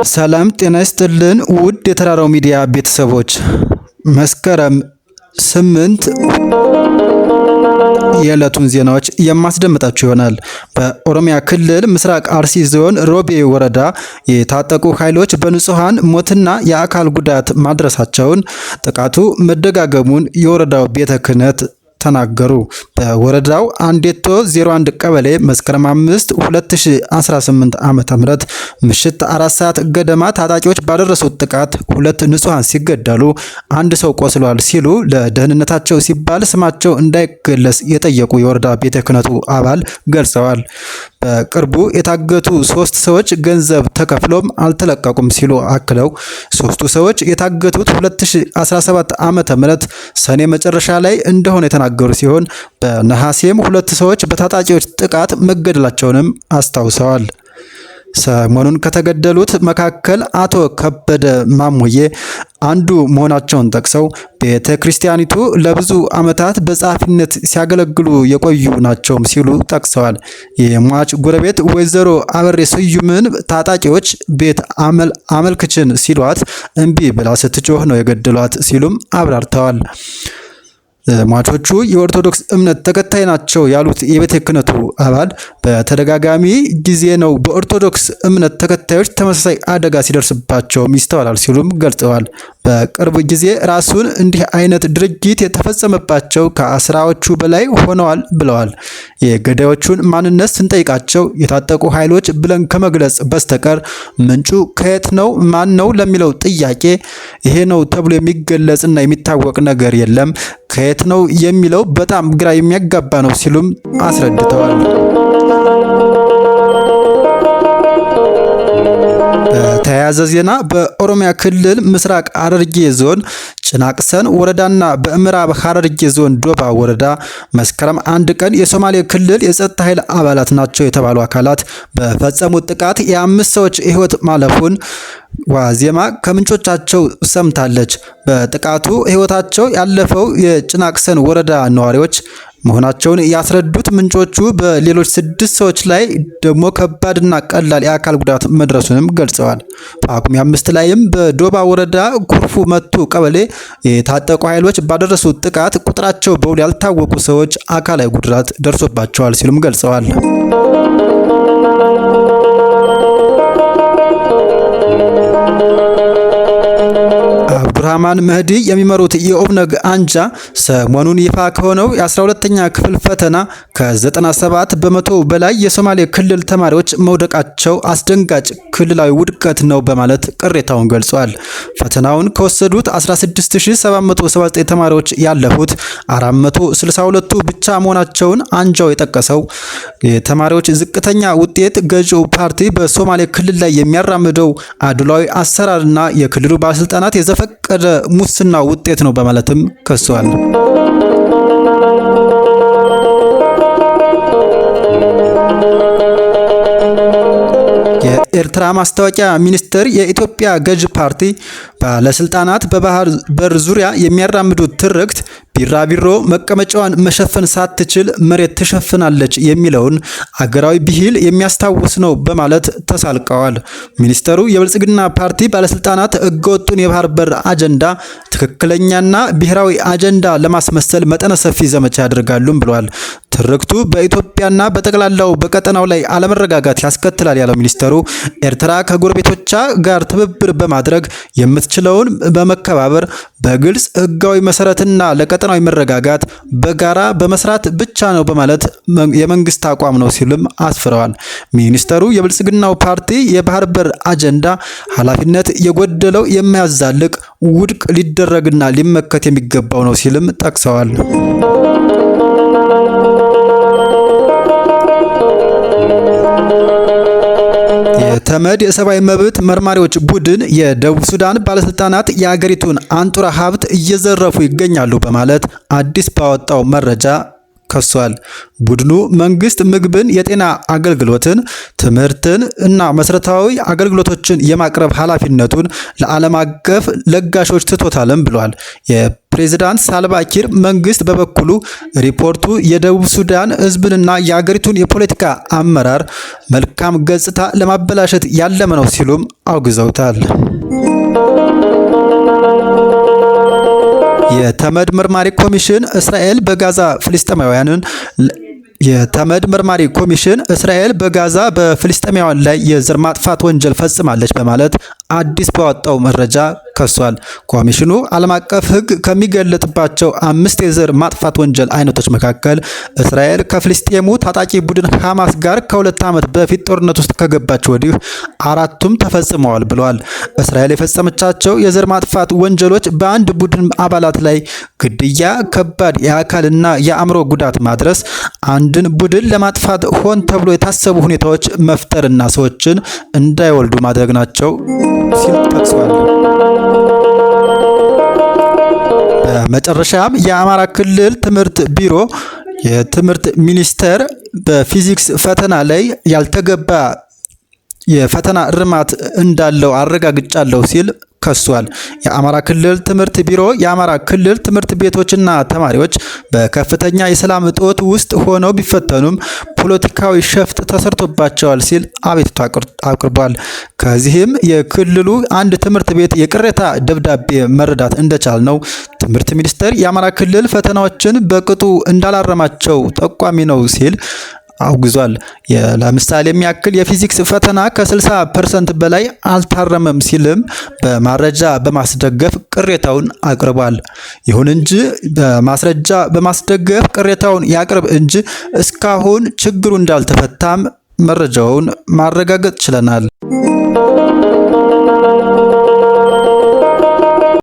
ሰላም ጤና ይስጥልን ውድ የተራራው ሚዲያ ቤተሰቦች፣ መስከረም 8 የዕለቱን ዜናዎች የማስደምጣችሁ ይሆናል። በኦሮሚያ ክልል ምስራቅ አርሲ ዞን ሮቤ ወረዳ የታጠቁ ኃይሎች በንጹሃን ሞትና የአካል ጉዳት ማድረሳቸውን፣ ጥቃቱ መደጋገሙን የወረዳው ቤተ ክህነት ተናገሩ። በወረዳው አንዴቶ 01 ቀበሌ መስከረም 5 2018 ዓ.ም ምሽት 4 ሰዓት ገደማ ታጣቂዎች ባደረሱት ጥቃት 2 ንጹሃን ሲገደሉ አንድ ሰው ቆስሏል ሲሉ ለደህንነታቸው ሲባል ስማቸው እንዳይገለጽ የጠየቁ የወረዳ ቤተ ክህነቱ አባል ገልጸዋል። በቅርቡ የታገቱ 3 ሰዎች ገንዘብ ተከፍሎም አልተለቀቁም ሲሉ አክለው ሶስቱ ሰዎች የታገቱት 2017 ዓ.ም ሰኔ መጨረሻ ላይ እንደሆነ የተናገሩ ሲሆን በነሐሴም 2 ሰዎች በታጣቂዎች ጥቃት መገደላቸውንም አስታውሰዋል። ሰሞኑን ከተገደሉት መካከል አቶ ከበደ ማሙዬ አንዱ መሆናቸውን ጠቅሰው ቤተ ክርስቲያኒቱ ለብዙ ዓመታት በጸሐፊነት ሲያገለግሉ የቆዩ ናቸውም ሲሉ ጠቅሰዋል። የሟች ጎረቤት ወይዘሮ አበሬ ስዩምን ታጣቂዎች ቤት አመልክችን ሲሏት እምቢ ብላ ስትጮህ ነው የገደሏት ሲሉም አብራርተዋል። ሟቾቹ የኦርቶዶክስ እምነት ተከታይ ናቸው ያሉት የቤተ ክህነቱ አባል በተደጋጋሚ ጊዜ ነው በኦርቶዶክስ እምነት ተከታዮች ተመሳሳይ አደጋ ሲደርስባቸው ይስተዋላል ሲሉም ገልጸዋል። በቅርብ ጊዜ ራሱን እንዲህ አይነት ድርጊት የተፈጸመባቸው ከ10ዎቹ በላይ ሆነዋል ብለዋል። የገዳዮቹን ማንነት ስንጠይቃቸው የታጠቁ ኃይሎች ብለን ከመግለጽ በስተቀር ምንጩ ከየት ነው ማን ነው ለሚለው ጥያቄ ይሄ ነው ተብሎ የሚገለጽና የሚታወቅ ነገር የለም፣ ከየት ነው የሚለው በጣም ግራ የሚያጋባ ነው ሲሉም አስረድተዋል። በተያያዘ ዜና በኦሮሚያ ክልል ምስራቅ ሐረርጌ ዞን ጭናቅሰን ወረዳና በምዕራብ ሐረርጌ ዞን ዶባ ወረዳ መስከረም 1 ቀን የሶማሌ ክልል የጸጥታ ኃይል አባላት ናቸው የተባሉ አካላት በፈጸሙት ጥቃት የ5 ሰዎች ሕይወት ማለፉን ዋዜማ ከምንጮቻቸው ሰምታለች። በጥቃቱ ሕይወታቸው ያለፈው የጭናቅሰን ወረዳ ነዋሪዎች መሆናቸውን ያስረዱት ምንጮቹ በሌሎች 6 ሰዎች ላይ ደግሞ ከባድና ቀላል የአካል ጉዳት መድረሱንም ገልጸዋል። ጳጉሜ 5 ላይም በዶባ ወረዳ ኩርፉ መቱ ቀበሌ የታጠቁ ኃይሎች ባደረሱት ጥቃት ቁጥራቸው በውል ያልታወቁ ሰዎች አካላዊ ጉዳት ደርሶባቸዋል ሲሉም ገልጸዋል። አብዱራህማን መህዲ የሚመሩት የኦብነግ አንጃ ሰሞኑን ይፋ ከሆነው የ12ኛ ክፍል ፈተና ከ97 በመቶ በላይ የሶማሌ ክልል ተማሪዎች መውደቃቸው አስደንጋጭ ክልላዊ ውድቀት ነው በማለት ቅሬታውን ገልጿል። ፈተናውን ከወሰዱት 16779 ተማሪዎች ያለፉት 462ቱ ብቻ መሆናቸውን አንጃው የጠቀሰው የተማሪዎች ዝቅተኛ ውጤት ገዢው ፓርቲ በሶማሌ ክልል ላይ የሚያራምደው አድሏዊ አሰራርና የክልሉ ባለስልጣናት የዘፈቀደ ሙስና ውጤት ነው በማለትም ከሷል። የኤርትራ ማስታወቂያ ሚኒስቴር የኢትዮጵያ ገዥ ፓርቲ ባለስልጣናት በባህር በር ዙሪያ የሚያራምዱት ትርክት ቢራቢሮ መቀመጫዋን መሸፈን ሳትችል መሬት ትሸፍናለች የሚለውን አገራዊ ብሂል የሚያስታውስ ነው በማለት ተሳልቀዋል። ሚኒስተሩ የብልጽግና ፓርቲ ባለስልጣናት ህገወጡን የባህር በር አጀንዳ ትክክለኛና ብሔራዊ አጀንዳ ለማስመሰል መጠነ ሰፊ ዘመቻ ያደርጋሉም ብለዋል። ትርክቱ በኢትዮጵያና በጠቅላላው በቀጠናው ላይ አለመረጋጋት ያስከትላል ያለው ሚኒስተሩ ኤርትራ ከጎረቤቶቿ ጋር ትብብር በማድረግ የምትችለውን በመከባበር በግልጽ ህጋዊ መሰረትና ለቀጠናዊ መረጋጋት በጋራ በመስራት ብቻ ነው በማለት የመንግስት አቋም ነው ሲሉም አስፍረዋል። ሚኒስተሩ የብልጽግናው ፓርቲ የባህር በር አጀንዳ ኃላፊነት የጎደለው የማያዛልቅ ውድቅ ሊደረግና ሊመከት የሚገባው ነው ሲልም ጠቅሰዋል። የተመድ የሰብአዊ መብት መርማሪዎች ቡድን የደቡብ ሱዳን ባለስልጣናት የአገሪቱን አንጡራ ሀብት እየዘረፉ ይገኛሉ በማለት አዲስ ባወጣው መረጃ ከሷል። ቡድኑ መንግስት ምግብን፣ የጤና አገልግሎትን፣ ትምህርትን እና መሰረታዊ አገልግሎቶችን የማቅረብ ኃላፊነቱን ለዓለም አቀፍ ለጋሾች ትቶታልም ብሏል። የፕሬዝዳንት ሳልቫኪር መንግስት በበኩሉ ሪፖርቱ የደቡብ ሱዳን ህዝብንና የአገሪቱን የፖለቲካ አመራር መልካም ገጽታ ለማበላሸት ያለመ ነው ሲሉም አውግዘውታል። የተመድ መርማሪ ኮሚሽን እስራኤል በጋዛ ፍልስጤማውያንን በጋዛ በፍልስጤማውያን ላይ የዘር ማጥፋት ወንጀል ፈጽማለች በማለት አዲስ ባወጣው መረጃ ከሷል። ኮሚሽኑ ዓለም አቀፍ ሕግ ከሚገለጥባቸው 5 የዘር ማጥፋት ወንጀል አይነቶች መካከል እስራኤል ከፍልስጤሙ ታጣቂ ቡድን ሐማስ ጋር ከ2 ዓመት በፊት ጦርነት ውስጥ ከገባች ወዲህ 4ቱም ተፈጽመዋል ብለዋል። እስራኤል የፈጸመቻቸው የዘር ማጥፋት ወንጀሎች በአንድ ቡድን አባላት ላይ ግድያ፣ ከባድ የአካልና የአእምሮ ጉዳት ማድረስ፣ አንድን ቡድን ለማጥፋት ሆን ተብሎ የታሰቡ ሁኔታዎች መፍጠርና ሰዎችን እንዳይወልዱ ማድረግ ናቸው ሲል ጠቅሷል። በመጨረሻም የአማራ ክልል ትምህርት ቢሮ የትምህርት ሚኒስቴር በፊዚክስ ፈተና ላይ ያልተገባ የፈተና እርማት እንዳለው አረጋግጫለሁ ሲል ከሷል። የአማራ ክልል ትምህርት ቢሮ የአማራ ክልል ትምህርት ቤቶችና ተማሪዎች በከፍተኛ የሰላም እጦት ውስጥ ሆነው ቢፈተኑም ፖለቲካዊ ሸፍጥ ተሰርቶባቸዋል ሲል አቤቱታ አቅርቧል። ከዚህም የክልሉ አንድ ትምህርት ቤት የቅሬታ ደብዳቤ መረዳት እንደቻል ነው ትምህርት ሚኒስቴር የአማራ ክልል ፈተናዎችን በቅጡ እንዳላረማቸው ጠቋሚ ነው ሲል አውግዟል። ለምሳሌ የሚያክል የፊዚክስ ፈተና ከ60% በላይ አልታረመም ሲልም በማስረጃ በማስደገፍ ቅሬታውን አቅርቧል። ይሁን እንጂ በማስረጃ በማስደገፍ ቅሬታውን ያቅርብ እንጂ እስካሁን ችግሩ እንዳልተፈታም መረጃውን ማረጋገጥ ችለናል።